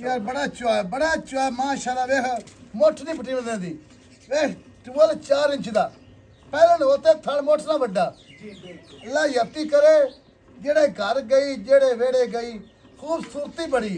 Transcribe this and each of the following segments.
यार बड़ा चुआ माशाल्लाह वेख मुठ नहीं पटी बंदी वेख टुवल 4 इंच दा पहले होते थड़ मुठ ना बड़ा अल्लाह यती करे जेड़े घर गई जेड़े वेड़े गई खूबसूरती बड़ी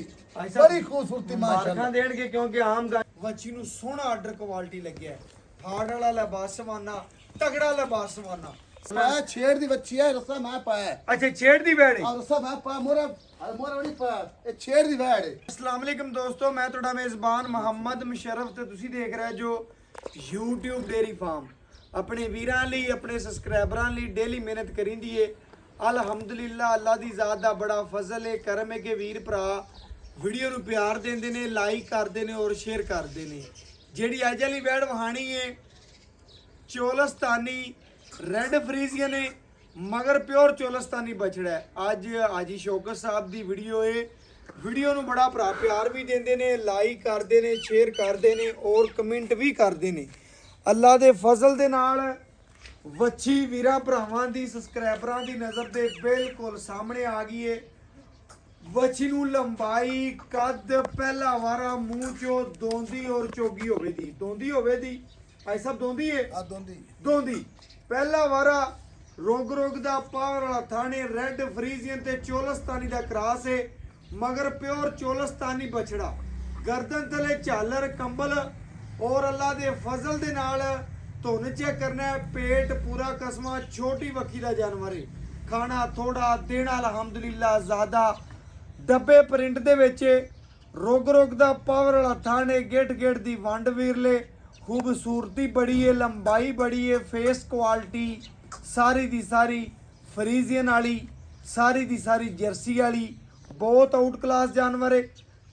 खूबसूरती माशाल्लाह देणगे क्योंकि आम वच्छी ਨੂੰ ਸੋਹਣਾ ਆਰਡਰ ਕੁਆਲਿਟੀ ਲੱਗਿਆ ਫਾੜ ਵਾਲਾ ਲਿਬਾਸ ਸਵਾਨਾ ਤਗੜਾ ਲਿਬਾਸ ਸਵਾਨਾ मैं छेड़ दी बच्ची है रस्सा मैं पाया अच्छा छेड़ दी बैड़ और रस्सा मैं पा मोरा नहीं पाया ये छेड़ दी बैड़ अस्सलाम वालेकुम दोस्तों मैं ਤੁਹਾਡਾ ਮੇਜ਼ਬਾਨ ਮੁਹੰਮਦ ਮੁਸ਼ਰਫ ਤੇ ਤੁਸੀਂ ਦੇਖ ਰਹੇ ਜੋ YouTube ਡੇਰੀ ਫਾਰਮ ਆਪਣੇ ਵੀਰਾਂ ਲਈ ਆਪਣੇ ਸਬਸਕ੍ਰਾਈਬਰਾਂ ਲਈ ਡੇਲੀ ਮਿਹਨਤ ਕਰਿੰਦੀ ਏ ਅਲਹਮਦੁਲਿਲਾ ਅੱਲਾ ਦੀ ਜ਼ਾਤ ਦਾ ਬੜਾ ਫਜ਼ਲ ਏ ਕਰਮ ਏ ਕਿ ਵੀਰ ਭਰਾ ਵੀਡੀਓ ਨੂੰ ਪਿਆਰ ਦਿੰਦੇ ਨੇ ਲਾਈਕ ਕਰਦੇ ਨੇ ਔਰ ਸ਼ੇਅਰ ਕਰਦੇ ਨੇ ਜਿਹੜੀ ਅੱਜ ਵਾਲੀ ਵੈੜ ਵਹਾਣੀ ਏ ਚੋਲਸਤਾਨੀ रेड फ्रीजियन है मगर प्योर चोलस्तानी बछड़ा है अज हाजी शौकत साहब की वीडियो है वीडियो ਨੂੰ बड़ा भरा प्यार भी देंदे ने लाइक करते ने शेयर करते ने और कमेंट भी करते ने अल्लाह दे फजल दे नाल वच्छी वीरां भरावां दी सबसक्राइबरां दी नज़र दे बिल्कुल सामने आ गई है वच्छी ਨੂੰ लंबाई कद पहला वारा मूंह चो दोंदी और चोगी होवे दी भाई साहब दोंदी है दोंदी पहला वारा रोग दा पावर वाला थाने रेड फ्रीजियन ते चोलस्तानी दा क्रास है मगर प्योर चोलस्तानी बछड़ा गर्दन तले झालर कंबल और अल्लाह दे फजल दे नाल धुन चेक करना है पेट पूरा कसमा छोटी वक्की दा जानवर है खाना थोड़ा देना अलहमदुलिल्लाह ज़्यादा डब्बे प्रिंट दे विच रोग दा पावर वाला थाने गेट दी वंड वीरले खूबसूरती बड़ी है लंबाई बड़ी है फेस क्वालिटी सारी दी सारी फ्रीजियन वाली सारी दी सारी जर्सी वाली बहुत आउट क्लास जानवर है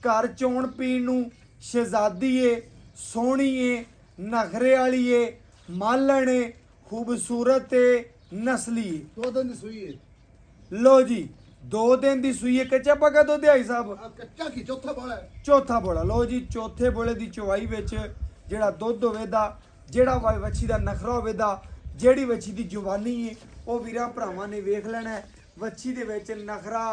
घर चोण पीण नूं शहजादी है सोहनी है नखरे वाली है मालन है खूबसूरत है नस्ली है 2 दिन दी सूई है लो जी 2 दिन दी सूई है कच्चा पक्का दुध है साहब कच्चा की चौथा बोला लो जी चौथे बोले दी चवाई विच ਜਿਹੜਾ ਦੁੱਧ ਹੋਵੇਦਾ ਜਿਹੜਾ ਵੱਛੀ ਦਾ ਨਖਰਾ ਹੋਵੇਦਾ ਜਿਹੜੀ ਵੱਛੀ ਦੀ ਜਵਾਨੀ ਹੈ ਉਹ ਵੀਰਾਂ ਭਰਾਵਾਂ ਨੇ ਵੇਖ ਲੈਣਾ ਹੈ ਵੱਛੀ ਦੇ ਵਿੱਚ ਨਖਰਾ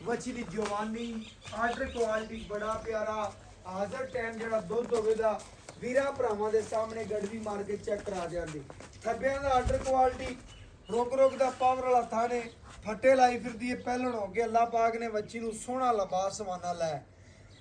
ਵੱਛੀ ਦੀ ਜਵਾਨੀ ਆਰਡਰ ਕੁਆਲਿਟੀ ਬੜਾ ਪਿਆਰਾ ਹਾਜ਼ਰ ਟਾਈਮ ਜਿਹੜਾ ਦੁੱਧ ਹੋਵੇਦਾ ਵੀਰਾਂ ਭਰਾਵਾਂ ਦੇ ਸਾਹਮਣੇ ਗੜਵੀ ਮਾਰ ਕੇ ਚੈੱਕ ਕਰਾ ਦਿਆਂਗੇ ਥੱਬਿਆਂ ਦਾ ਆਰਡਰ ਕੁਆਲਿਟੀ ਰੋਗ ਦਾ ਪਾਵਰ ਵਾਲਾ ਥਾਣੇ ਫੱਟੇ ਲਾਈ ਫਿਰਦੀ ਹੈ ਪਹਿਲਣ ਹੋ ਗਿਆ ਅੱਲਾਹ ਪਾਕ ਨੇ ਵੱਛੀ ਨੂੰ ਸੋਹਣਾ ਲਿਬਾਸ ਸਵਾਨਾ ਲੈ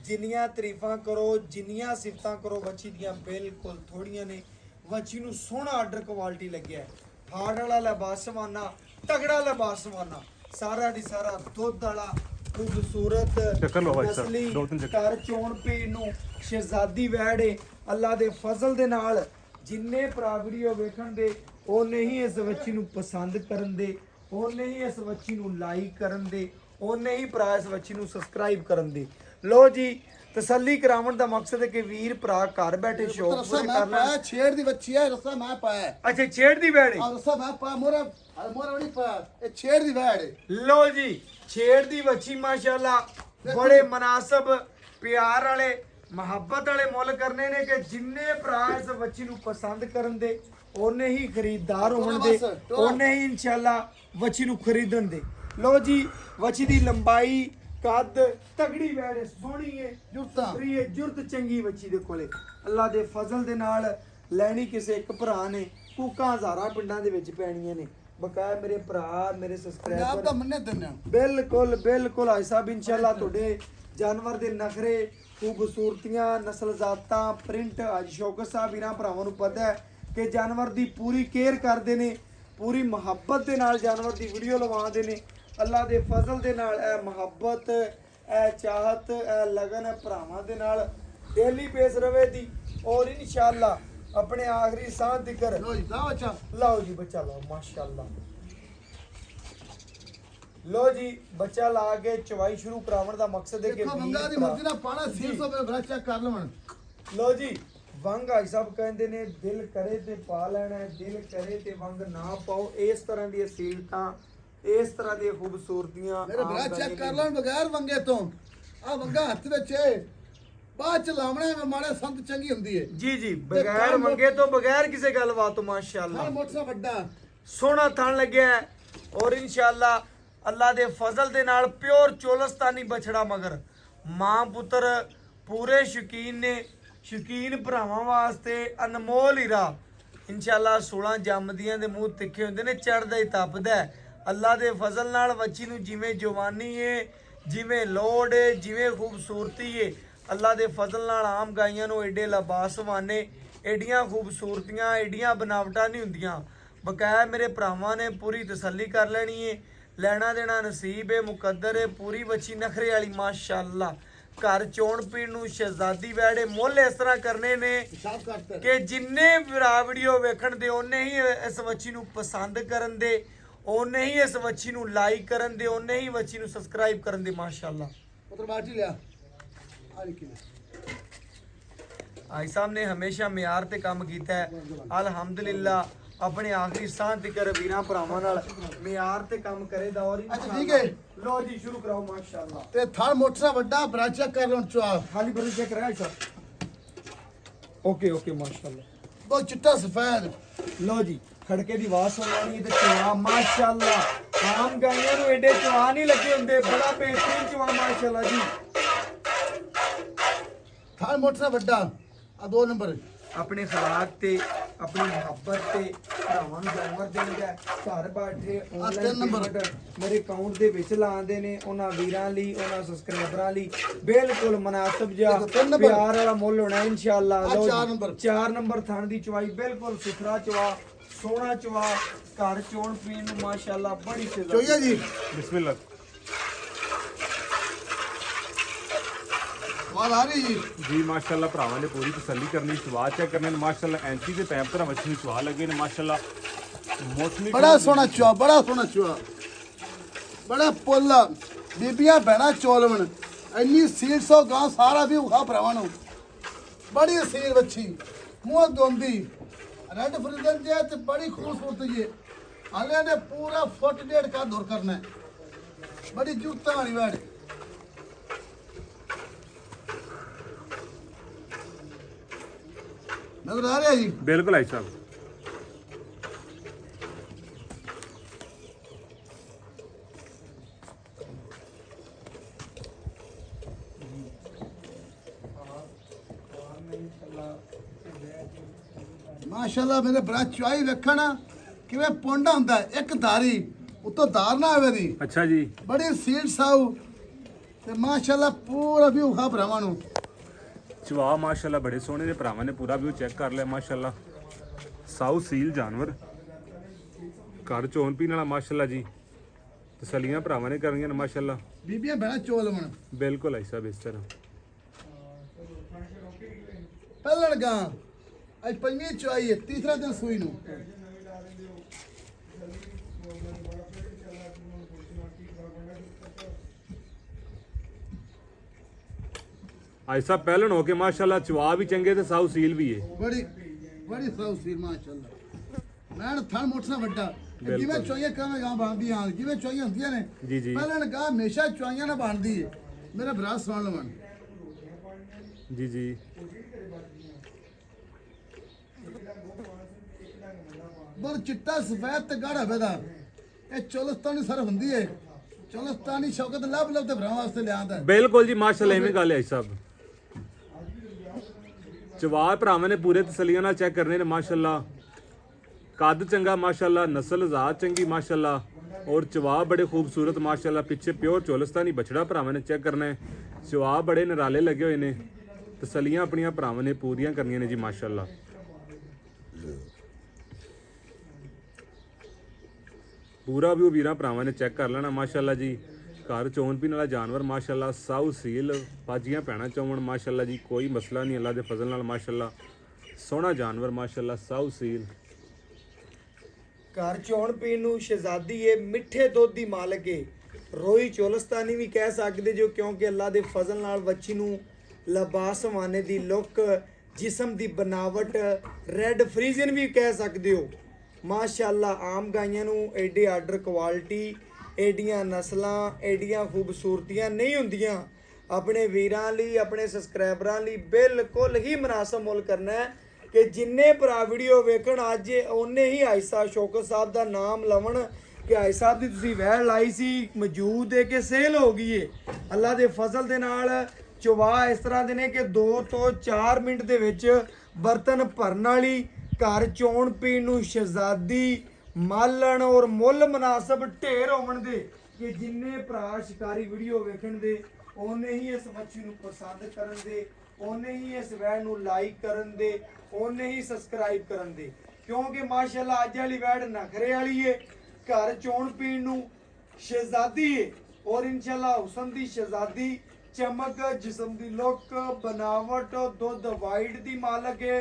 जिन्नियां तरीफां करो जिन्नियां सिफतां करो वच्छी दियां बिल्कुल थोड़ियां ने वच्छी नूं सोहना आर्डर क्वालिटी लग्या है फाड़ वाला लिबास सवाना तगड़ा लिबास सवाना सारा दी सारा दुध वाला खूबसूरत नस्ली घर चोण पीण नूं शहजादी वैड़ है अल्लाह दे फजल दे नाल जिन्ने भरा वीडियो वेखण दे ओने ही इस वच्छी नूं पसंद करन दे ओने ही इस वच्छी नूं लाइक करन दे ओने ही भरा इस वच्छी नूं सबसक्राइब करन दे लो जी तसल्ली करावन दा मकसद है कि वीर भरा घर बैठे शौक पूरे कर ले छेड़ दी बच्ची है रस्सा मैं पाया अच्छा छेड़ दी बैड़ और रस्सा मैं पाया मोरा नहीं पाया ये छेड़ दी बैड़ लो जी छेड़ दी बच्ची माशाल्लाह बड़े मुनासिब प्यार वाले मोहब्बत वाले मुल करने ने कि जिन्ने भरा इस बच्ची नूं पसंद करन दे ओने ही खरीदार होण दे ओने ही इंशाल्लाह बच्ची नूं खरीदण दे लो जी बच्ची दी लंबाई कद तगड़ी वैड़ सोहनी है जुरत चंगी बच्ची दे कोले अल्लाह दे फजल दे नाल लैनी किसे एक भरा ने कूकां हज़ारां पिंडां दे विच पैणीਆਂ ने बकाया मेरे भरा मेरे सब्सक्राइबर दा मन्ने दिन्ने बिल्कुल हाई साहब इंशाल्लाह तुहाडे जानवर दे नखरे खूबसूरतियां नस्ल जातां प्रिंट अज शौकत साहब वीरां भरावां नूं पता है कि जानवर दी पूरी केयर करदे ने पूरी मुहब्बत दे नाल जानवर दी वीडियो लवांदे ने अल्लाह दे फजल दे नाल ए मुहब्बत ए चाहत ए लगन भरावां दे नाल डेली बेस रवे दी और इंशाअल्लाह अपने आखिरी सांस दिकर लाओ जी बच्चा लाओ माशाअल्लाह लो जी बच्चा ला के चवाई शुरू करावन दा मकसद है कि मंगा दी मर्जी ना पाना 600 पे भरा चेक कर लवन लो जी वंग भाई साहब कहंदे ने दिल करे ते पा लेना दिल करे ते वंग ना पाओ इस तरह दी सीलतां इस तरह दी खूबसूरतियां मेरे भरा चेक कर लन बगैर वंगे तो आ वंगा हत्थ विच है बाद च लावना है माड़े संत चंगी हुंदी है जी बगैर वंगे तो बगैर किसी गलबात तो माशाअल्लाह मोटा वड्डा सोहना थण लगया है और इंशाअल्लाह अल्लाह दे फजल दे नाल प्योर चोलस्तानी बछड़ा मगर मां पुत्र ਪੂਰੇ ਸ਼ੌਕੀਨ ਨੇ, ਸ਼ੌਕੀਨ ਭਰਾਵਾਂ ਵਾਸਤੇ ਅਨਮੋਲ ਹੀਰਾ। ਇਨਸ਼ਾਅੱਲਾ 16 ਜੰਮਦੀਆਂ ਦੇ ਮੂੰਹ ਤਿੱਖੇ ਹੁੰਦੇ ਨੇ, ਚੜਦਾ ਹੀ ਤਪਦਾ ਹੈ। ਅੱਲਾ ਦੇ ਫਜ਼ਲ ਨਾਲ ਬੱਚੀ ਨੂੰ ਜਿਵੇਂ ਜਵਾਨੀ ਏ, ਜਿਵੇਂ ਲੋੜ ਏ, ਜਿਵੇਂ ਖੂਬਸੂਰਤੀ ਏ, ਅੱਲਾ ਦੇ ਫਜ਼ਲ ਨਾਲ ਆਮ ਗਾਈਆਂ ਨੂੰ ਐਡੇ ਲਬਾਸਵਾਨੇ, ਐਡੀਆਂ ਖੂਬਸੂਰਤੀਆਂ, ਐਡੀਆਂ ਬਨਾਵਟਾਂ ਨਹੀਂ ਹੁੰਦੀਆਂ। ਬਕਾਇਆ ਮੇਰੇ ਭਰਾਵਾਂ ਨੇ ਪੂਰੀ ਤਸੱਲੀ ਕਰ ਲੈਣੀ ਏ, ਲੈਣਾ ਦੇਣਾ ਨਸੀਬ ਏ, ਮੁਕੱਦਰ ਏ। ਪੂਰੀ ਬੱਚੀ ਨਖਰੇ ਵਾਲੀ ਮਾਸ਼ਾਅੱਲਾ। ਘਰ ਚੋਣ ਪੀਣ ਨੂੰ ਸ਼ਹਿਜ਼ਾਦੀ ਵੈੜੇ ਮੁੱਲ ਇਸ ਤਰ੍ਹਾਂ ਕਰਨੇ ਨੇ ਸਾਫ ਕਰਤਾ ਕਿ ਜਿੰਨੇ ਭਰਾ ਵੀਡੀਓ ਵੇਖਣ ਦੇ ਉਹਨੇ ਹੀ ਇਸ ਬੱਚੀ ਨੂੰ ਪਸੰਦ ਕਰਨ ਦੇ, ਉਹਨੇ ਹੀ ਇਸ ਬੱਚੀ ਨੂੰ ਲਾਈਕ ਕਰਨ ਦੇ, ਉਹਨੇ ਹੀ ਬੱਚੀ ਨੂੰ ਸਬਸਕ੍ਰਾਈਬ ਕਰਨ ਦੇ ਮਾਸ਼ਾਅੱਲਾ। ਪੁੱਤਰ ਬਾਟੀ ਲਿਆ ਆ ਲਿਖੀ ਆਈ ਸਾਹਿਬ ਨੇ ਹਮੇਸ਼ਾ ਮਿਆਰ ਤੇ ਕੰਮ ਕੀਤਾ ਹੈ। ਅਲਹਮਦੁਲਿਲਾ ਆਪਣੇ ਆਖਰੀ ਸਾਹ ਤੱਕ ਵੀਰਾਂ ਭਰਾਵਾਂ ਨਾਲ ਮਿਆਰ ਤੇ ਕੰਮ ਕਰੇਦਾ। ਔਰ ਅੱਛਾ ਠੀਕ ਹੈ, ਲੋ ਜੀ ਸ਼ੁਰੂ ਕਰਾਓ ਮਾਸ਼ਾਅੱਲਾ। ਤੇ ਥਾਲ ਮੋਟਰਾ ਵੱਡਾ ਬਰਾ ਚੈੱਕ ਕਰ ਲਓ ਚੁਆ ਖਾਲੀ ਬਰੀ ਚੈੱਕ ਕਰਾਇਆ ਸਰ। ਓਕੇ ਓਕੇ ਮਾਸ਼ਾਅੱਲਾ। ਬਹੁਤ ਚਿੱਟਾ ਸਫੈਦ। ਲੋ ਜੀ ਖੜਕੇ ਦੀ ਆਵਾਜ਼ ਸੁਣਾਣੀ ਤੇ ਚਵਾ ਮਾਸ਼ਾਅੱਲਾ। ਆਮ ਗਾਈਆਂ ਨੂੰ ਐਡੇ ਚਵਾ ਨਹੀਂ ਲੱਗੇ ਹੁੰਦੇ, ਬੜਾ ਬਿਹਤਰੀਨ ਚਵਾ ਮਾਸ਼ਾਅੱਲਾ ਜੀ। ਥਾਲ ਮੋਟਰਾ ਵੱਡਾ ਆ 2 ਨੰਬਰ ਆਪਣੇ ਖੁਰਾਕ ਤੇ, ਆਪਣੀ ਮੁਹੱਬਤ ਤੇ ਭਰਾਵਾਂ ਨੂੰ ਜਾਨਵਰ ਦੇਣਗਾ। ਘਰ ਬੈਠੇ ਤਿੰਨ ਨੰਬਰ ਆਨਲਾਈਨ ਮੇਰੇ ਅਕਾਊਂਟ ਦੇ ਵਿੱਚ ਲਾਉਂਦੇ ਨੇ, ਉਹਨਾਂ ਵੀਰਾਂ ਲਈ, ਉਹਨਾਂ ਸਬਸਕ੍ਰਾਈਬਰਾਂ ਲਈ ਬਿਲਕੁਲ ਮੁਨਾਸਬ ਜਿਹਾ ਪਿਆਰ ਵਾਲਾ ਮੁੱਲ ਹੋਣਾ ਇਨਸ਼ਾਅੱਲਾ। ਲਓ 4 ਨੰਬਰ ਥਣ ਦੀ ਚਵਾਈ ਬਿਲਕੁਲ ਸੁਥਰਾ ਚਵਾ, ਸੋਹਣਾ ਚਵਾ, ਘਰ ਚੋਣ ਪੀਣ ਨੂੰ ਮਾਸ਼ਾਅੱਲਾ ਬੜੀ ਚੋਈਆ ਜੀ। ਬਿਸਮਿਲ੍ਲਾ। ਆਵਾਜ਼ ਆ ਰਹੀ ਜੀ ਜੀ ਮਾਸ਼ਾਅੱਲਾ ਭਰਾਵਾਂ ਨੇ ਪੂਰੀ ਤਸੱਲੀ ਕਰਨੀ, ਸਵਾਦ ਚੈੱਕ ਕਰਨੇ ਨੇ ਮਾਸ਼ਾਅੱਲਾ। ਐਂਟੀ ਦੇ ਪੈਪ ਤਰ੍ਹਾਂ ਮੱਛੀ ਨੂੰ ਸਵਾਦ ਲੱਗੇ ਨੇ ਮਾਸ਼ਾਅੱਲਾ। ਮੌਸਮੀ ਬੜਾ ਸੋਹਣਾ ਚੁਆ, ਬੜਾ ਸੋਹਣਾ ਚੁਆ, ਬੜਾ ਪੁੱਲ ਬੀਬੀਆਂ ਭੈਣਾਂ ਚੋਲਵਣ ਇੰਨੀ ਸੀਲ 100 ਗਾਂ ਸਾਰਾ ਵੀ ਉਖਾ ਭਰਾਵਾਂ ਨੂੰ। ਬੜੀ ਸੀਲ ਬੱਚੀ, ਮੂੰਹ ਦੋਂਦੀ, ਰੈਡ ਫਰੀਜ਼ਨ ਜੇ ਤੇ ਬੜੀ ਖੂਬਸੂਰਤ ਜੀ। ਹਾਲੇ ਨੇ ਪੂਰਾ ਫੁੱਟ ਡੇਢ ਕਾ ਦੂਰ ਕਰਨਾ ਹੈ। ਬੜੀ ਜੁਗਤਾਂ ਵਾਲੀ ਬੈਠ। ਨਜ਼ਰ ਆ ਰਿਹਾ ਜੀ। ਬਿਲਕੁਲ ਆਈ ਸਾਹਿਬ। ਮਾਸ਼ਾਅੱਲਾ ਮੇਰੇ ਬੜਾ ਚੁਆਈ ਵੇਖਣਾ ਕਿਵੇਂ ਪੌਂਡਾ ਹੁੰਦਾ ਹੈ, ਇੱਕ ਧਾਰੀ ਉਤੋਂ ਧਾਰ ਨਾ ਆਵੇ ਦੀ। ਅੱਛਾ ਜੀ। ਬੜੀ ਸੀਲ ਸਾਊ ਤੇ ਮਾਸ਼ਾਅੱਲਾ ਪੂਰਾ ਵੀ ਉਖਾ ਭਰਾਵਾਂ ਨੂੰ। ਚਵਾ ਮਾਸ਼ਾਅੱਲਾ ਬੜੇ ਸੋਹਣੇ ਨੇ, ਭਰਾਵਾਂ ਨੇ ਪੂਰਾ ਵਿਊ ਚੈੱਕ ਕਰ ਲਿਆ ਮਾਸ਼ਾਅੱਲਾ। ਸਾਊ ਸੀਲ ਜਾਨਵਰ, ਘਰ ਚੋਣ ਪੀਣ ਵਾਲਾ ਮਾਸ਼ਾਅੱਲਾ ਜੀ। ਤਸੱਲੀਆਂ ਭਰਾਵਾਂ ਨੇ ਕਰਨੀਆਂ ਨੇ ਮਾਸ਼ਾਅੱਲਾ। ਬੀਬੀਆਂ ਭੈਣਾਂ ਚੋਲਵਣ ਬਿਲਕੁਲ ਆਈ ਸਾਹਿਬ ਇਸ ਤਰ੍ਹਾਂ। ਪਹਿਲਣ ਗਾਂ ਅੱਜ 5ਵੀਂ ਚੁਆਈ ਹੈ, ਤੀਸਰਾ ਦਿਨ ਸੂਈ ਨੂੰ। ਆਈ ਸਾਹਿਬ ਪਹਿਲਣ ਹੋ ਕੇ ਮਾਸ਼ਾਅੱਲਾ ਚਵਾ ਵੀ ਚੰਗੇ ਤੇ ਸਾਊ ਸੀਲ ਵੀ ਹੈ। ਬੜੀ ਬੜੀ ਸਾਊ ਸੀਲ ਮਾਸ਼ਾਅੱਲਾ। ਮੈਂ ਥਣ ਮੋਟਾ ਵੱਡਾ ਜਿਵੇਂ ਚੁਆਈਆਂ ਕਵੇਂ ਗਾਂ ਬਣਦੀਆਂ, ਜਿਵੇਂ ਚੁਆਈਆਂ ਹੁੰਦੀਆਂ ਨੇ ਜੀ ਜੀ ਪਹਿਲਣ ਗਾਂ ਹਮੇਸ਼ਾ ਚੁਆਈਆਂ ਨਾਲ ਬਣਦੀ ਹੈ। ਮੇਰਾ ਭਰਾ ਸੁਣ ਲਵਣ ਜੀ ਜੀ। ਬਰ ਚਿੱਟਾ ਸਫੈਦ ਤੇ ਗਾੜਾ ਹੋਵੇ ਦਾ ਇਹ ਚੋਲਸਤਾਨੀ ਸਰਫ ਹੁੰਦੀ ਹੈ। ਚੋਲਸਤਾਨੀ ਸ਼ੌਕਤ ਲੱਭ ਲੱਭ ਤੇ ਭਰਾਵਾਂ ਵਾਸਤੇ ਲਿਆਂਦਾ। ਬਿਲਕੁਲ ਜੀ ਮਾਸ਼ਾਅੱਲਾ ਐਵੇਂ ਗੱਲ ਹੈ ਆਈ ਸਾਹਿਬ। ਚਵਾ ਭਰਾਵਾਂ ਨੇ ਪੂਰੇ ਤਸੱਲੀਆਂ ਨਾਲ ਚੈੱਕ ਕਰਨੇ ਨੇ ਮਾਸ਼ਾਅੱਲਾ। ਕੱਦ ਚੰਗਾ ਮਾਸ਼ਾਅੱਲਾ, ਨਸਲ ਜ਼ਾਤ ਚੰਗੀ ਮਾਸ਼ਾਅੱਲਾ, ਔਰ ਚਵਾ ਬੜੇ ਖੂਬਸੂਰਤ ਮਾਸ਼ਾਅੱਲਾ। ਪਿੱਛੇ ਪਿਓਰ ਚੋਲਸਤਾਨੀ ਬਛੜਾ ਭਰਾਵਾਂ ਨੇ ਚੈੱਕ ਕਰਨਾ ਹੈ। ਚਵਾ ਬੜੇ ਨਰਾਲੇ ਲੱਗੇ ਹੋਏ ਨੇ। ਤਸੱਲੀਆਂ ਆਪਣੀਆਂ ਭਰਾਵਾਂ ਨੇ ਪੂਰੀਆਂ ਕਰਨੀਆਂ ਨੇ ਜੀ ਮਾਸ਼ਾਅੱਲਾ। ਪੂਰਾ ਵੀ ਵੀਰਾਂ ਭਰਾਵਾਂ ਨੇ ਚੈੱਕ ਕਰ ਲੈਣਾ ਮਾਸ਼ਾਅੱਲਾ ਜੀ। ਘਰ ਚੋਣ ਪੀਣ ਵਾਲਾ ਜਾਨਵਰ ਮਾਸ਼ਾਅੱਲਾ, ਸਾਊ ਸੀਲ, ਬਾਜੀਆਂ ਪੈਣਾ ਚਾਉਣ ਮਾਸ਼ਾਅੱਲਾ ਜੀ। ਕੋਈ ਮਸਲਾ ਨਹੀਂ ਅੱਲਾ ਦੇ ਫਜ਼ਲ ਨਾਲ ਮਾਸ਼ਾਅੱਲਾ। ਸੋਹਣਾ ਜਾਨਵਰ ਮਾਸ਼ਾਅੱਲਾ, ਸਾਊ ਸੀਲ। ਘਰ ਚੋਣ ਪੀਣ ਨੂੰ ਸ਼ਹਿਜ਼ਾਦੀ ਏ, ਮਿੱਠੇ ਦੁੱਧ ਦੀ ਮਾਲਕ ਏ। ਰੋਈ ਚੋਲਸਤਾਨੀ ਵੀ ਕਹਿ ਸਕਦੇ ਜੋ, ਕਿਉਂਕਿ ਅੱਲਾ ਦੇ ਫਜ਼ਲ ਨਾਲ ਬੱਚੀ ਨੂੰ ਲਬਾਸਵਾਨੇ ਦੀ ਲੁੱਕ, ਜਿਸਮ ਦੀ ਬਨਾਵਟ, ਰੈਡ ਫਰੀਜ਼ਨ ਵੀ ਕਹਿ ਸਕਦੇ ਹੋ ਮਾਸ਼ਾਅੱਲਾ। ਆਮ ਗਾਈਆਂ ਨੂੰ ਐਡੇ ਆਰਡਰ ਕੁਆਲਿਟੀ, ਐਡੀਆਂ ਨਸਲਾਂ, ਐਡੀਆਂ ਖੂਬਸੂਰਤੀਆਂ ਨਹੀਂ ਹੁੰਦੀਆਂ। ਆਪਣੇ ਵੀਰਾਂ ਲਈ, ਆਪਣੇ ਸਬਸਕ੍ਰਾਈਬਰਾਂ ਲਈ ਬਿਲਕੁਲ ਹੀ ਮੁਨਾਸਬ ਮੁੱਲ ਕਰਨਾ ਹੈ ਕਿ ਜਿੰਨੇ ਭਰਾ ਵੀਡੀਓ ਵੇਖਣ ਅੱਜ ਉਹਨੇ ਹੀ ਆਈ ਸਾਹਿਬ ਸ਼ੌਕਤ ਸਾਹਿਬ ਦਾ ਨਾਮ ਲਵਣ ਕਿ ਆਈ ਸਾਹਿਬ ਦੀ ਤੁਸੀਂ ਵਹਿ ਲਾਈ ਸੀ, ਮੌਜੂਦ ਹੈ ਕਿ ਸੇਲ ਹੋ ਗਈ ਹੈ। ਅੱਲਾ ਦੇ ਫਜ਼ਲ ਦੇ ਨਾਲ ਚਵਾ ਇਸ ਤਰ੍ਹਾਂ ਦੇ ਨੇ ਕਿ 2 ਤੋਂ 4 ਮਿੰਟ ਦੇ ਵਿੱਚ ਬਰਤਨ ਭਰਨ ਵਾਲੀ, ਘਰ ਚੋਣ ਪੀਣ ਨੂੰ ਸ਼ਹਿਜ਼ਾਦੀ, ਮਾਲਣ ਔਰ ਮੁੱਲ ਮੁਨਾਸਬ ਢੇਰ ਹੋਵਣ ਦੇ ਕਿ ਜਿੰਨੇ ਭਰਾ ਸ਼ਿਕਾਰੀ ਵੀਡੀਓ ਵੇਖਣ ਦੇ ਉਹਨੇ ਹੀ ਇਸ ਮੱਛੀ ਨੂੰ ਪਸੰਦ ਕਰਨ ਦੇ, ਉਹਨੇ ਹੀ ਇਸ ਵੈੜ ਨੂੰ ਲਾਈਕ ਕਰਨ ਦੇ, ਉਹਨੇ ਹੀ ਸਬਸਕ੍ਰਾਈਬ ਕਰਨ ਦੇ, ਕਿਉਂਕਿ ਮਾਸ਼ਾਅੱਲਾ ਅੱਜ ਵਾਲੀ ਵੈੜ ਨਖਰੇ ਵਾਲੀ ਏ, ਘਰ ਚੋਣ ਪੀਣ ਨੂੰ ਸ਼ਹਿਜ਼ਾਦੀ ਏ ਔਰ ਇਨਸ਼ਾਅੱਲਾ ਹੁਸਨ ਦੀ ਸ਼ਹਿਜ਼ਾਦੀ, ਚਮਕ, ਜਿਸਮ ਦੀ ਲੁੱਕ, ਬਨਾਵਟ, ਦੁੱਧ ਵਾਈਟ ਦੀ ਮਾਲਕ ਏ।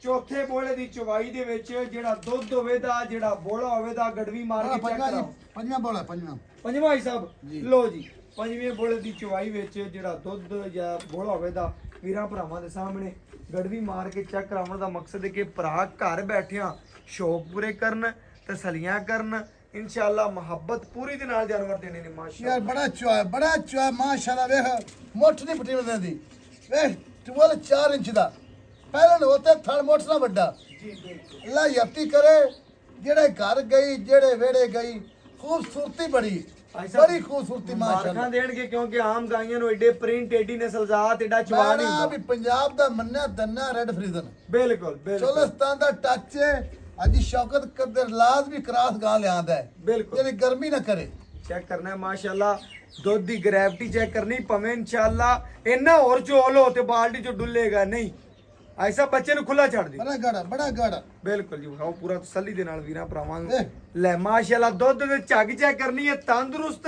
ਚੌਥੇ ਬੋਲੇ ਦੀ ਚਵਾਈ ਦੇ ਵਿੱਚ ਜਿਹੜਾ ਦੁੱਧ ਹੋਵੇਦਾ, ਜਿਹੜਾ ਬੋਲਾ ਹੋਵੇਦਾ, ਗੜਵੀ ਮਾਰ ਕੇ ਚੈੱਕ ਕਰਾਓ। ਪੰਜਵਾਂ ਬੋਲਾ ਪੰਜਵਾਂ ਭਾਈ ਸਾਹਿਬ ਲੋ ਜੀ, ਪੰਜਵੇਂ ਬੋਲੇ ਦੀ ਚਵਾਈ ਵਿੱਚ ਜਿਹੜਾ ਦੁੱਧ ਜਾਂ ਬੋਲਾ ਹੋਵੇਦਾ ਵੀਰਾਂ ਭਰਾਵਾਂ ਦੇ ਸਾਹਮਣੇ ਗੜਵੀ ਮਾਰ ਕੇ ਚੈੱਕ ਕਰਾਉਣ ਦਾ ਮਕਸਦ ਹੈ ਕਿ ਭਰਾ ਘਰ ਬੈਠਿਆਂ ਸ਼ੌਕ ਪੂਰੇ ਕਰਨ, ਤਸੱਲੀਆਂ ਕਰਨ, ਇਨਸ਼ਾਅੱਲਾ ਮੁਹੱਬਤ ਪੂਰੀ ਦੇ ਨਾਲ ਜਾਨਵਰ ਦੇਣੇ ਨੇ ਮਾਸ਼ਾਅੱਲਾ। ਯਾਰ ਬੜਾ ਚੁਆ ਮਾਸ਼ਾਅੱਲਾ ਵੇਖ ਮੁੱਠ ਦੀ ਪੱਟੀ ਬੰਦੇ ਦੀ ਵੇਖ ਟਵਲ 4 ਇੰਚ ਦਾ ਪਹਿਲਾਂ ਉੱਤੇ ਥਲ ਮੁੱਠ ਨਾ ਵੱਡਾ ਜੀ ਬਿਲਕੁਲ ਅੱਲਾ ਯਤੀ ਕਰੇ ਜਿਹੜੇ ਘਰ ਗਈ ਜਿਹੜੇ ਵੇੜੇ ਗਈ ਖੂਬਸੂਰਤੀ ਬੜੀ ਬੜੀ ਖੂਬਸੂਰਤੀ ਮਾਸ਼ਾਅੱਲਾ ਮਾਰਖਾਂ ਦੇਣਗੇ ਕਿਉਂਕਿ ਆਮ ਗਾਈਆਂ ਨੂੰ ਐਡੇ ਪ੍ਰਿੰਟ, ਐਡੀ ਨਸਲਜ਼ਾਤ, ਐਡਾ ਚਵਾ ਨਹੀਂ ਵੀ ਹੁੰਦਾ। ਪੰਜਾਬ ਦਾ ਮੰਨਿਆ ਦੰਨਾ ਰੈਡ ਫਰੀਜ਼ਨ ਬਿਲਕੁਲ ਬਿਲਕੁਲ ਚੋਲਸਤਾਨ ਦਾ ਟੱਚ ਹੈ ਅੱਜ ਸ਼ੌਕਤ ਕਦਰ ਲਾਜ਼ਮੀ ਕਰਾਸ ਗਾ ਲਿਆਂਦਾ ਹੈ ਬਿਲਕੁਲ ਜਿਹੜੀ ਗਰਮੀ ਨਾ ਕਰੇ ਚੈੱਕ ਕਰਨਾ ਹੈ ਮਾਸ਼ਾਅੱਲਾ, ਦੁੱਧ ਦੀ ਗ੍ਰੈਵਿਟੀ ਚੈੱਕ ਕਰਨੀ ਪਵੇਂ ਇਨਸ਼ਾਅੱਲਾ ਇੰਨਾ ਹੋਰ ਝੋਲ ਹੋ ਤੇ ਬਾਲਟੀ ਚ ਡੁੱਲੇਗਾ ਨਹੀਂ, ਐਸਾ ਬੱਚੇ ਨੂੰ ਖੁੱਲਾ ਛੱਡ ਦੇ। ਬੜਾ ਗਾੜਾ ਬਿਲਕੁਲ ਜੀ, ਵਿਖਾਓ ਪੂਰਾ ਤਸੱਲੀ ਦੇ ਨਾਲ ਵੀਰਾਂ ਭਰਾਵਾਂ ਨੂੰ। ਇਹ। ਲੈ ਮਾਸ਼ਾਅੱਲਾ ਦੁੱਧ ਦੇ ਝੱਗ ਚੈੱਕ ਕਰਨੀ ਹੈ, ਤੰਦਰੁਸਤ,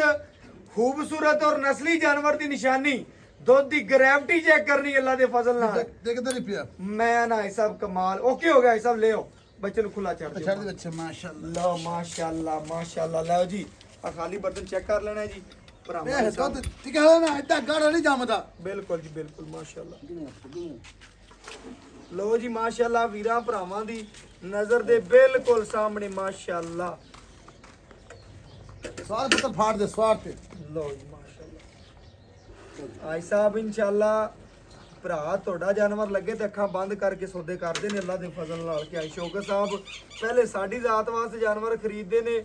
ਖੂਬਸੂਰਤ ਔਰ ਨਸਲੀ ਜਾਨਵਰ ਦੀ ਨਿਸ਼ਾਨੀ। ਦੁੱਧ ਦੀ ਗ੍ਰੈਵਿਟੀ ਚੈੱਕ ਕਰਨੀ ਅੱਲਾ ਦੇ ਫਜ਼ਲ ਨਾਲ। ਦੇਖਦੇ ਨਹੀਂ ਪਿਆ ਮੈਂ ਨਾ ਇਹ ਸਭ ਕਮਾਲ ਓਕੇ ਹੋ ਗਿਆ, ਇਹ ਸਭ ਲਿਓ ਬੱਚੇ ਨੂੰ ਖੁੱਲਾ ਛੱਡ ਛੱਡ ਦਿਓ। ਦੇ ਬੱਚੇ ਮਾਸ਼ਾਅੱਲਾ ਲਓ ਮਾਸ਼ਾਅੱਲਾ ਮਾਸ਼ਾਅੱਲਾ। ਲਓ ਜੀ ਆ ਖਾਲੀ ਬਰਤਨ ਚੈੱਕ ਕਰ ਲੈਣਾ ਜੀ ਭਰਾਵਾਂ ਇਹ ਦੇ ਸਾਹਮਣੇ। ਦੁੱਧ ਟਿਕਾ ਨਾ ਇੱਦਾਂ ਗਾੜਾ ਨਹੀਂ ਜੰਮਦਾ ਬਿਲਕੁਲ ਜੀ ਬਿਲਕੁਲ ਮਾਸ਼ਾਅੱਲਾ। ਲੋ ਜੀ ਮਾਸ਼ਾਅੱਲਾ ਵੀਰਾਂ ਭਰਾਵਾਂ ਦੀ ਨਜ਼ਰ ਦੇ ਬਿਲਕੁਲ ਸਾਹਮਣੇ ਮਾਸ਼ਾਅੱਲਾ। ਸਵਾਰ ਪੁੱਤਰ ਫਾੜ ਦੇ ਸਵਾਰ ਤੇ ਲੋ ਜੀ ਮਾਸ਼ਾਅੱਲਾ। ਆਈ ਸਾਹਿਬ ਇਨਸ਼ਾਅੱਲਾ ਭਰਾ ਤੁਹਾਡਾ ਜਾਨਵਰ ਲੱਗੇ ਤੇ ਅੱਖਾਂ ਬੰਦ ਕਰਕੇ ਸੌਦੇ ਕਰਦੇ ਨੇ ਅੱਲਾ ਦੇ ਫਜ਼ਲ ਨਾਲ ਕਿ ਆਈ ਸ਼ੌਕਤ ਸਾਹਿਬ ਪਹਿਲੇ ਸਾਡੀ ਜ਼ਾਤ ਵਾਸਤੇ ਜਾਨਵਰ ਖਰੀਦਦੇ ਨੇ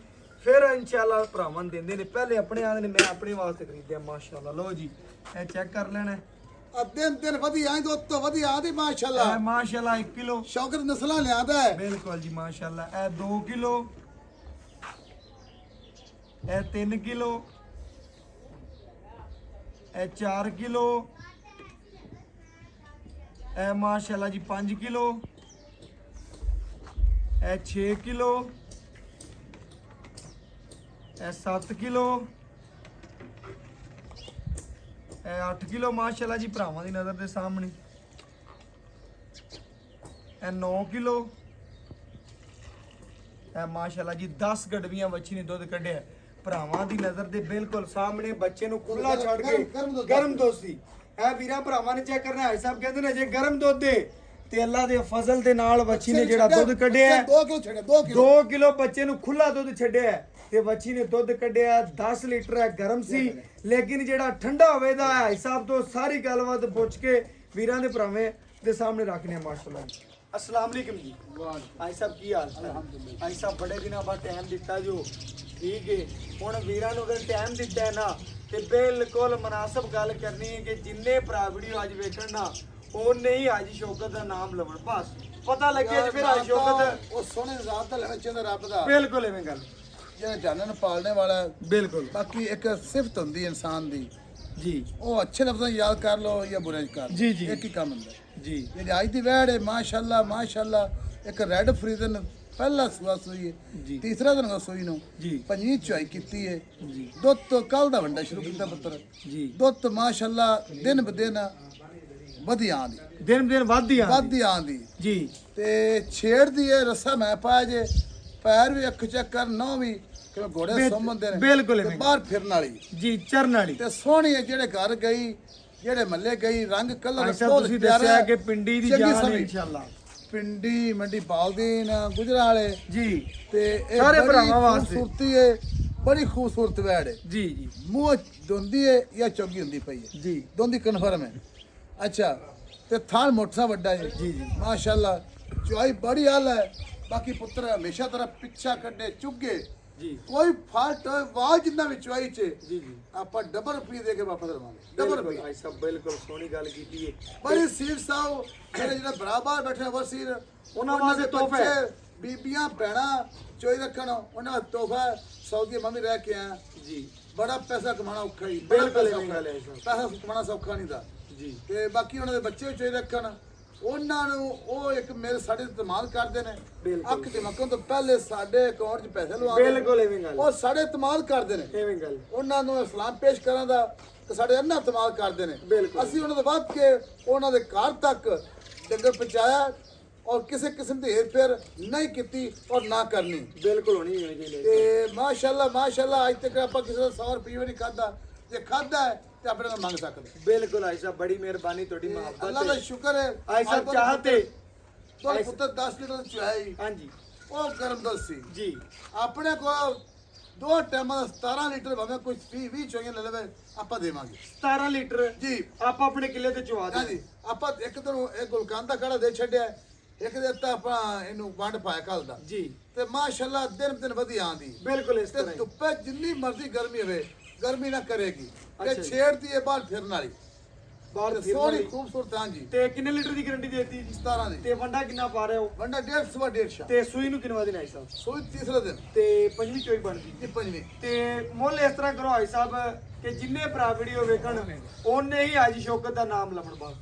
ਫਿਰ ਇਨਸ਼ਾਅੱਲਾ ਭਰਾਵਾਂ ਨੂੰ ਦਿੰਦੇ ਨੇ, ਪਹਿਲੇ ਆਪਣੇ ਆਂਦੇ ਨੇ ਮੈਂ ਆਪਣੇ ਵਾਸਤੇ ਖਰੀਦਿਆ ਮਾਸ਼ਾਅੱਲਾ। ਲੋ ਜੀ ਇਹ ਚੈੱਕ ਕਰ ਲੈਣਾ ਦਿਨ ਵਧੀਆ ਆਈ ਦੁੱਧ ਤੋਂ ਵਧੀਆ ਆਦੀ ਮਾਸ਼ਾਅੱਲਾ। ਇਹ ਮਾਸ਼ਾਅੱਲਾ 1 ਕਿਲੋ ਸ਼ੌਕਤ ਨਸਲਾਂ ਲਿਆਦਾ ਹੈ ਬਿਲਕੁਲ ਜੀ ਮਾਸ਼ਾਅੱਲਾ। ਇਹ 2 ਕਿਲੋ, ਇਹ 3 ਕਿਲੋ, ਇਹ 4 ਕਿਲੋ, ਇਹ ਮਾਸ਼ਾਅੱਲਾ ਜੀ 5 ਕਿਲੋ, ਇਹ 6 ਕਿਲੋ, ਇਹ 7 ਕਿਲੋ, ਇਹ 8 ਕਿਲੋ ਮਾਸ਼ਾਅੱਲਾ ਜੀ ਭਰਾਵਾਂ ਦੀ ਨਜ਼ਰ ਦੇ ਸਾਹਮਣੇ, ਇਹ 9 ਕਿਲੋ, ਇਹ ਮਾਸ਼ਾਅੱਲਾ ਜੀ 10 ਗੜਵੀਆਂ ਬੱਚੀ ਨੇ ਦੁੱਧ ਕੱਢਿਆ ਭਰਾਵਾਂ ਦੀ ਨਜ਼ਰ ਦੇ ਬਿਲਕੁਲ ਸਾਹਮਣੇ। ਬੱਚੇ ਨੂੰ ਖੁੱਲਾ ਛੱਡ ਕੇ ਗਰਮ ਦੁੱਧ ਸੀ ਇਹ ਵੀਰਾਂ ਭਰਾਵਾਂ ਨੇ ਚੈੱਕ ਕਰਨਾ ਹੈ। ਸਾਹਿਬ ਕਹਿੰਦੇ ਨੇ ਜੇ ਗਰਮ ਦੁੱਧ ਦੇ ਤੇ ਅੱਲਾ ਦੇ ਫਜ਼ਲ ਦੇ ਨਾਲ ਬੱਚੀ ਨੇ ਜਿਹੜਾ ਦੁੱਧ ਕੱਢਿਆ 2 ਕਿਲੋ ਛੱਡਿਆ 2 ਕਿਲੋ 2 ਕਿਲੋ ਬੱਚੇ ਨੂੰ ਖੁੱਲਾ ਦੁੱਧ ਛੱਡਿਆ ਤੇ ਬੱਚੀ ਨੇ ਦੁੱਧ ਕੱਢਿਆ 10 ਲੀਟਰ ਹੈ, ਗਰਮ ਸੀ ਲੇਕਿਨ ਜਿਹੜਾ ਠੰਡਾ ਹੋਵੇਦਾ ਹੈ ਹਿਸਾਬ ਤੋਂ ਸਾਰੀ ਗੱਲਬਾਤ ਪੁੱਛ ਕੇ ਵੀਰਾਂ ਦੇ ਭਰਾਵੇਂ ਦੇ ਸਾਹਮਣੇ ਰੱਖਨੇ ਮਾਸ਼ਾਅੱਲਾ। अस्सलाम वालेकुम जी। भाई साहब की हाल है? भाई साहब बड़े दिनों बाद टाइम दिता जो ठीक है हुण वीरां नूं अगर टाइम दिता है ना ते बिल्कुल मुनासिब गल करनी है कि जिन्ने भरा वीडियो अज वेखण ना ओने ही हाजी शौकत दा नाम लवण बस पता लगे जे फिर हाजी शौकत ਉਹ ਸੋਹਣੇ ਜ਼ਾਤ ਦਾ ਲੈਣਾ ਚਾਹੁੰਦਾ ਰੱਬ ਦਾ बिल्कुल इवें गल ਜਿਹੜਾ ਜਾਨਾਂ ਨੂੰ ਪਾਲਣੇ ਵਾਲਾ ਹੈ। बिल्कुल ਬਾਕੀ ਇੱਕ ਸਿਫਤ ਹੁੰਦੀ ਹੈ ਇਨਸਾਨ ਦੀ जी ਉਹ ਅੱਛੇ ਲਫ਼ਜ਼ਾਂ ਯਾਦ ਕਰ ਲਓ ਜਾਂ ਬੁਰੇ ਚ ਕਰ ਲਓ। ਜੀ, ਜੀ। ਇੱਕ ਹੀ ਕੰਮ ਹੁੰਦਾ ਹੈ। जी ਜਿਹੜੀ ਅੱਜ ਦੀ ਵੈੜ ਹੈ ਮਾਸ਼ਾਅੱਲਾ ਮਾਸ਼ਾਅੱਲਾ ਇੱਕ ਰੈੱਡ ਫਰੀਜ਼ਨ ਪਹਿਲਾ ਸੂਆ ਸੂਈ ਹੈ ਜੀ। ਤੀਸਰਾ ਦਿਨ ਸੂਈ ਨੂੰ जी ਪੰਜਵੀਂ ਚੁਆਈ ਕੀਤੀ ਹੈ जी ਦੁੱਧ ਤੋਂ ਕੱਲ ਦਾ ਵੰਡਾ ਸ਼ੁਰੂ ਕੀਤਾ ਪੁੱਤਰ जी ਦੁੱਧ ਤੋਂ ਮਾਸ਼ਾਅੱਲਾ ਦਿਨ ਬ ਦਿਨ ਵਧੀਆ ਆਂਦੀ दिन दिन ਵੱਧਦੀ ਆ ਵੱਧਦੀ ਆਂਦੀ जी ਤੇ ਛੇੜਦੀ ਹੈ ਰੱਸਾ ਮੈਂ ਪਾਇਆ ਜੇ ਪੈਰ ਵੀ ਅੱਖ ਚੈੱਕ ਕਰ ਨਾ ਵੀ ਕਿਵੇਂ ਘੋੜੇ ਸੁੰਮਦੇ ਨੇ ਬਿਲਕੁਲ ਤੇ ਇਵੇਂ। ਬਾਹਰ ਫਿਰਨ ਵਾਲੀ जी चरण वाली ਤੇ ਸੋਹਣੀ ਹੈ ਜਿਹੜੇ ਘਰ ਗਈ ਜਿਹੜੇ ਮੱਲੇ ਗਈ ਰੰਗ ਕਲਰ ਭਾਈ ਸਾਹਿਬ ਤੁਸੀਂ ਦੱਸਿਆ ਕਿ ਪਿੰਡੀ ਦੀ ਜਾਨ ਹੈ ਇਨਸ਼ਾਅੱਲਾ ਪਿੰਡੀ ਮੰਡੀ ਪਾਲਦੀਨ ਗੁਜਰਾਂ ਵਾਲੇ ਜੀ ਤੇ ਇਹ ਸਾਰੇ ਬੜੀ ਭਰਾਵਾਂ ਵਾਸਤੇ। ਖੂਬਸੂਰਤੀ ਹੈ ਬੜੀ ਖੂਬਸੂਰਤ ਵੈੜ ਹੈ जी जी ਮੂੰਹ ਦੁੰਦੀ ਹੈ ਜਾਂ ਚੌਗੀ ਹੁੰਦੀ ਪਈ ਹੈ जी ਦੋਂਦੀ ਕਨਫਰਮ ਹੈ ਅੱਛਾ ਤੇ ਥਾਲ ਮੋਟਾ ਵੱਡਾ ਹੈ ਜੀ, ਜੀ। ਮਾਸ਼ਾਅੱਲਾ ਚੁਆਈ ਬੜੀ ਆਲਾ ਹੈ ਬਾਕੀ ਪੁੱਤਰ ਹਮੇਸ਼ਾ ਤਰ੍ਹਾਂ ਪਿੱਛਾ ਕੱਢੇ ਚੁੱਗੇ ਜੀ ਕੋਈ ਫਾਲਟ ਹੋਏ ਵਾਹ ਜਿੰਨਾ ਵਿੱਚ ਆਈ ਚ ਜੀ ਜੀ ਆਪਾਂ ਡਬਲ ਰੁਪਏ ਦੇ ਕੇ ਵਾਪਸ ਲਵਾਂਗੇ ਡਬਲ ਰੁਪਏ ਭਾਈ ਸਾਹਿਬ ਬਿਲਕੁਲ ਸੋਹਣੀ ਗੱਲ ਕੀਤੀ ਹੈ ਬੜੀ ਸੀਰ ਸਾਹਿਬ ਜਿਹੜੇ ਬਰਾਬਰ ਬੈਠੇ ਵਸੀਰ ਉਹਨਾਂ ਵਾਸਤੇ ਤੋਹਫਾ ਹੈ। ਬੱਚੇ, ਬੀਬੀਆਂ ਭੈਣਾਂ ਚੋਈ ਰੱਖਣ ਉਹਨਾਂ ਦਾ ਤੋਹਫਾ ਸਾਊਦੀ ਮੰਮੀ ਰਹਿ ਕੇ ਆਇਆ ਜੀ ਬੜਾ ਪੈਸਾ ਕਮਾਉਣਾ ਔਖਾ ਹੀ ਬਿਲਕੁਲ ਇਹ ਗੱਲ ਹੈ ਸਾਹਿਬ। ਪੈਸਾ ਕਮਾਉਣਾ ਸੌਖਾ ਨਹੀਂ ਦਾ ਜੀ ਤੇ ਬਾਕੀ ਉਹਨਾਂ ਦੇ ਬੱਚੇ ਵੀ ਚੋਈ ਰੱਖਣ ਉਹਨਾਂ ਨੂੰ ਉਹ ਇੱਕ ਮੇਰੇ ਸਾਡੇ ਇਸਤੇਮਾਲ ਕਰਦੇ ਨੇ ਬਿਲਕੁਲ। ਅੱਖ ਚਮਕਣ ਤੋਂ ਪਹਿਲੇ ਸਾਡੇ ਅਕਾਊਂਟ 'ਚ ਪੈਸੇ ਲਵਾਉਂਦੇ ਨੇ। ਬਿਲਕੁਲ ਐਵੇਂ ਗੱਲ ਉਹ ਸਾਡੇ ਇਸਤੇਮਾਲ ਕਰਦੇ ਨੇ ਐਵੇਂ ਗੱਲ ਉਹਨਾਂ ਨੂੰ ਇਸਲਾਮ ਪੇਸ਼ ਕਰਨ ਦਾ ਤੇ ਸਾਡੇ ਅੰਨਾ ਇਸਤੇਮਾਲ ਕਰਦੇ ਨੇ ਬਿਲਕੁਲ। ਅਸੀਂ ਉਹਨਾਂ ਦੇ ਵੱਧ ਕੇ ਉਹਨਾਂ ਦੇ ਘਰ ਤੱਕ ਡੰਗਰ ਪਹੁੰਚਾਇਆ ਔਰ ਕਿਸੇ ਕਿਸਮ ਦੀ ਹੇਰ ਫੇਰ ਨਹੀਂ ਕੀਤੀ ਔਰ ਨਾ ਕਰਨੀ ਬਿਲਕੁਲ ਹੋਣੀ ਹੋਣੀ ਜੀ ਤੇ ਮਾਸ਼ਾਅੱਲਾ ਅੱਜ ਤੱਕ ਆਪਾਂ ਕਿਸੇ ਦਾ 100 ਰੁਪਏ ਵੀ ਨਹੀਂ ਖਾਦਾ ਜੇ ਖਾਦਾ ਹੈ ਤੇ ਆਪਣੇ ਨਾਲ ਮੰਗ ਸਕਦੇ ਬਿਲਕੁਲ ਆਈ ਸਾਹਿਬ ਬੜੀ ਮਿਹਰਬਾਨੀ ਤੁਹਾਡੀ ਮੁਹੱਬਤ ਅੱਲਾ ਦਾ ਸ਼ੁਕਰ ਹੈ ਆਈ ਸਾਹਿਬ ਚਾਹਤੇ ਤੁਹਾਡੇ ਪੁੱਤਰ 10 ਲੀਟਰ ਚੁਆਈ ਹਾਂਜੀ ਉਹ ਗਰਮ ਦੁੱਧ ਸੀ ਜੀ ਆਪਣੇ ਕੋਲ ਦੋ ਟਾਈਮਾਂ ਦਾ 17 ਲੀਟਰ ਭਾਵੇਂ ਕੋਈ 20 ਚੋਈਆਂ ਲੈ ਲਵੇ ਆਪਾਂ ਦੇਵਾਂਗੇ 17 ਲੀਟਰ ਜੀ ਆਪਾਂ ਆਪਣੇ ਕਿੱਲੇ ਤੇ ਚਵਾ ਦੇ ਹਾਂਜੀ ਆਪਾਂ ਇੱਕ ਦਿਨ ਇਹ ਗੁਲਕੰਦ ਦਾ ਕਾੜਾ ਦੇ ਛੱਡਿਆ ਇੱਕ ਦਿਨ ਤਾਂ ਆਪਾਂ ਇਹਨੂੰ ਵੰਡ ਪਾਇਆ ਕੱਲ ਦਾ ਜੀ ਤੇ ਮਾਸ਼ਾਅੱਲਾ ਦਿਨ ਵਧੀਆ ਆਂਦੀ ਬਿਲਕੁਲ ਇਸ ਤੇ ਤਰ੍ਹਾਂ ਹੀ। ਧੁੱਪੇ ਜਿੰਨੀ ਮਰਜ਼ੀ ਗਰਮੀ ਹੋਵੇ ਗਰਮੀ ਨਾ ਕਰੇਗੀ ਤੇ ਅੱਛਾ ਜੀ। ਛੇੜਦੀ ਹੈ ਬਾਹਰ ਫਿਰਨ ਵਾਲੀ ਬਾਹਰ ਤੇ ਫਿਰ ਸੋਹਣੀ ਵਾਲੀ। ਖੂਬਸੂਰਤ ਹਾਂ ਜੀ ਤੇ ਕਿੰਨੇ ਲੀਟਰ ਦੀ ਗਾਰੰਟੀ ਦੇਤੀ ਜੀ 17 ਦੀ ਤੇ ਵੰਡਾ ਕਿੰਨਾ ਪਾ ਰਹੇ ਹੋ ਵੰਡਾ 1.5 ਸਵਾ 1.5 ਸ਼ਾ ਤੇ ਸੂਈ ਨੂੰ ਕਿੰਨਵਾ ਦੇਣਾ ਆਈ ਸਾਹਿਬ ਸੋਈ ਤੀਸਰੇ ਦਿਨ ਤੇ ਪੰਜਵੀਂ ਚੋਈ ਬਣਦੀ ਤੇ ਪੰਜਵੀਂ ਤੇ ਮੁੱਲ ਇਸ ਤਰ੍ਹਾਂ ਕਰੋ ਆਈ ਸਾਹਿਬ ਕਿ ਜਿੰਨੇ ਭਰਾ ਵੀਡੀਓ ਵੇਖਣ ਉਹਨੇ ਹੀ ਹਾਜੀ ਸ਼ੌਕਤ ਦਾ ਨਾਮ ਲਵਣ ਬਸ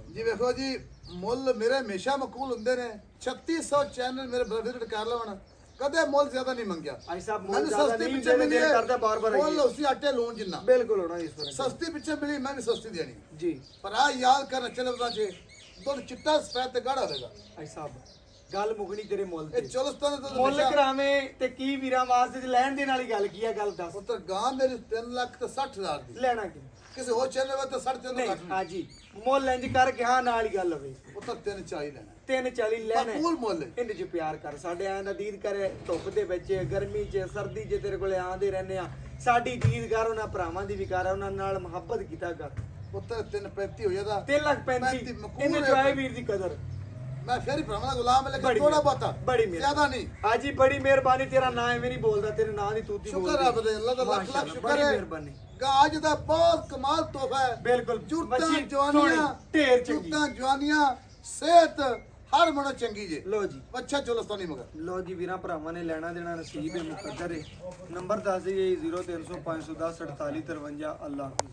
ਜੀ ਵੇਖੋ ਜੀ ਮੁੱਲ ਮੇਰੇ ਹਮੇਸ਼ਾ ਮਕਬੂਲ ਹੁੰਦੇ ਨੇ 3600 ਚੈਨਲ ਮੇਰੇ ਵਿਜ਼ਿਟ ਕਰ ਲਵਣ ਕਦੇ ਮੁੱਲ ਜ਼ਿਆਦਾ ਨਹੀਂ ਮੰਗਿਆ ਆਈ ਸਾਹਿਬ ਮੁੱਲ ਮੈਨੂੰ ਜ਼ਿਆਦਾ ਸਸਤੀ ਨਹੀਂ ਪਿੱਛੇ ਦੇਣੇ ਮਿਲੀ ਦੇਣ ਹੈ ਕਰਦਾ ਬਾਰ-ਬਾਰ ਮੁੱਲ ਆਈਏ ਉਸੇ ਆਟੇ ਲੂਣ ਜਿੰਨਾ ਬਿਲਕੁਲ ਹੋਣਾ ਇਸ ਤਰ੍ਹਾਂ ਸਸਤੀ ਪਿੱਛੇ ਮਿਲੀ ਮੈਂ ਵੀ ਸਸਤੀ ਦੇਣੀ ਜੀ ਪਰ ਆ ਯਾਦ ਕਰਨਾ ਚਲੇ ਬਤਾ ਜੇ ਦੁੱਧ ਚਿੱਟਾ ਸਫੈਦ ਤੇ ਗਾੜਾ ਹੋਵੇਗਾ ਆਈ ਸਾਹਿਬ ਗੱਲ ਮੁਗਣੀ ਤੇਰੇ ਮੁੱਲ ਇਹ ਤੇ ਚੋਲਸਤਾਨ ਦਾ ਮੁੱਲ ਕਰਾਵੇਂ ਤੇ ਕੀ ਵੀਰਾਂ ਵਾਸਤੇ ਤੇ ਲੈਣ ਦੇਣ ਵਾਲੀ ਗੱਲ ਕੀ ਆ ਗੱਲ ਦੱਸ ਉੱਤਰ ਗਾਂ ਮੇਰੀ 3 ਲੱਖ ਤੇ 60,000 ਦੀ ਲੈਣਾ ਕੀ ਕਿਸੇ ਹੋਰ ਚੈਨਲ ਵਾ ਤਾਂ 3.5 ਨਹੀਂ ਲੱਖ ਹਾਂਜੀ ਮੁੱਲ ਇੰਜ ਕਰਕੇ ਹਾਂ ਨਾਲ ਹੀ ਗੱਲ ਹੋਵੇ ਉੱਤਰ 3.40 ਲੈਣਾ 340 ਲੈਣਾ ਮਕਬੂਲ ਮੁੱਲ ਹੈ। ਇੰਦ ਚ ਪਿਆਰ ਕਰ ਸਾਡੇ ਆਂ ਦਾ ਦੀਦ ਕਰੇ ਧੁੱਪ ਦੇ ਵਿੱਚ ਗਰਮੀ ਚ ਸਰਦੀ ਚ ਤੇਰੇ ਕੋਲੇ ਆਂਦੇ ਰਹਿੰਦੇ ਆ ਸਾਡੀ ਦੀਦ ਕਰ ਉਹਨਾਂ ਭਰਾਵਾਂ ਦੀ ਵੀ ਕਰ ਉਹਨਾਂ ਨਾਲ ਮੁਹੱਬਤ ਕੀਤਾ ਕਰ ਉੱਤਰ 3.35 ਹੋ ਜਾਂਦਾ 3,35,000 ਮਕਬੂਲ ਇਹਨੇ ਹੈ। ਚੁਆਏ ਵੀਰ ਦੀ ਕਦਰ ਮੈਂ ਫੇਰ ਹੀ ਭਰਾਵਾਂ ਦਾ ਗੁਲਾਮ ਹੈ ਬੜੀ ਲੇਕਿਨ ਥੋੜਾ ਬਹੁਤਾ ਬੜੀ ਮਿਹਰਬਾਨੀ। ਜ਼ਿਆਦਾ ਨਹੀਂ ਹਾਜੀ ਬੜੀ ਮਿਹਰਬਾਨੀ ਤੇਰਾ ਨਾਂ ਐਵੇਂ ਨਹੀਂ ਬੋਲਦਾ ਤੇਰੇ ਨਾਂ ਦੀ ਤੂਤੀ ਸ਼ੁਕਰ ਰੱਬ ਦੇ ਅੱਲਾ ਦਾ ਲੱਖ ਲੱਖ ਮਾਸ਼ਾਅੱਲਾ, ਸ਼ੁਕਰ ਬੜੀ ਹੈ ਮਿਹਰਬਾਨੀ ਗਾਜ ਦਾ ਬਹੁਤ ਕਮਾਲ ਤੋਹਫਾ ਹੈ ਬਿਲਕੁਲ ਜੁੱਤਾਂ ਮੱਛੀ ਜਵਾਨੀਆਂ ਸੋਹਣੀ, ਢੇਰ ਚੰਗੀ ਜੁੱਤਾਂ ਜਵਾਨੀਆਂ ਸਿਹਤ ਹਰ ਮਨੋਂ ਚੰਗੀ ਜੇ ਲੋ ਜੀ ਅੱਛਾ ਚੋਲਸਤਾਨੀ ਮਗਰ ਲੋ ਜੀ ਵੀਰਾਂ ਭਰਾਵਾਂ ਨੇ ਲੈਣਾ ਦੇਣਾ ਨਸੀਬ ਹੈ ਮੁਕੱਦਰ ਹੈ ਨੰਬਰ ਦੱਸ ਦਈਏ 0300 510 4853 ਅੱਲਾਹ ਹਾਫਿਜ਼